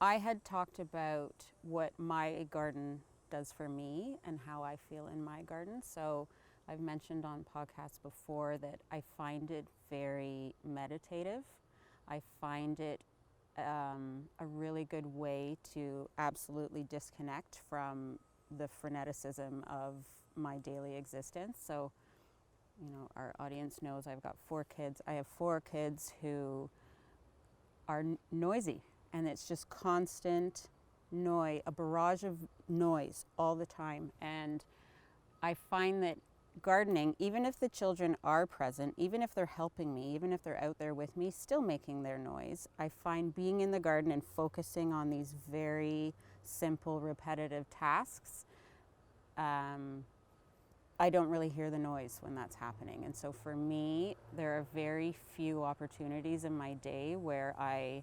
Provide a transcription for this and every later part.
I had talked about what my garden does for me and how I feel in my garden. So I've mentioned on podcasts before that I find it very meditative. I find it a really good way to absolutely disconnect from the freneticism of my daily existence. So, our audience knows I've got 4 kids. I have 4 kids who are noisy, and it's just constant noise, a barrage of noise all the time. And I find that gardening, even if the children are present, even if they're helping me, even if they're out there with me, still making their noise, I find being in the garden and focusing on these very simple, repetitive tasks, I don't really hear the noise when that's happening. And so for me, there are very few opportunities in my day where I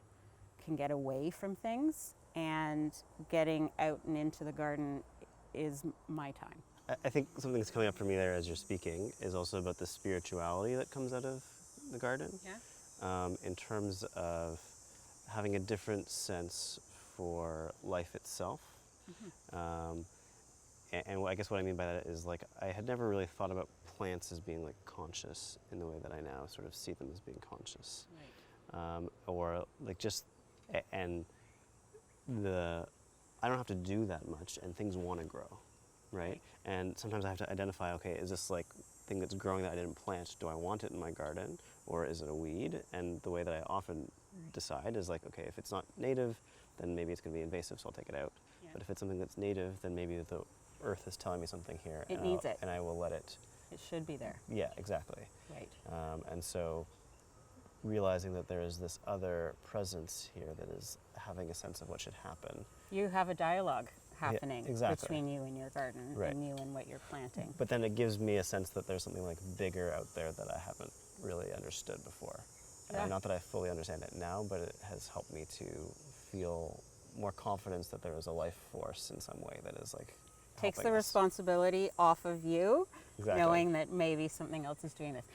can get away from things, and getting out and into the garden is my time. I think something that's coming up for me there as you're speaking is also about the spirituality that comes out of the garden. Yeah. In terms of having a different sense for life itself. Mm-hmm. And I guess what I mean by that is, like, I had never really thought about plants as being like conscious in the way that I now sort of see them as being conscious. Right. Or like just, and I don't have to do that much and things want to grow, right? And sometimes I have to identify, okay, is this like thing that's growing that I didn't plant, do I want it in my garden, or is it a weed? And the way that I often decide is like, okay, if it's not native, then maybe it's going to be invasive, so I'll take it out. Yeah. But if it's something that's native, then maybe the earth is telling me something here. It needs it. And I will let it. It should be there. Yeah, exactly. Right. And so realizing that there is this other presence here that is having a sense of what should happen. You have a dialogue happening exactly. between you and your garden, Right. and you and what you're planting. But then it gives me a sense that there's something like bigger out there that I haven't really understood before. Yeah. Not that I fully understand it now, but it has helped me to feel more confidence that there is a life force in some way that is like Takes helping the us. responsibility off of you, Exactly. knowing that maybe something else is doing this.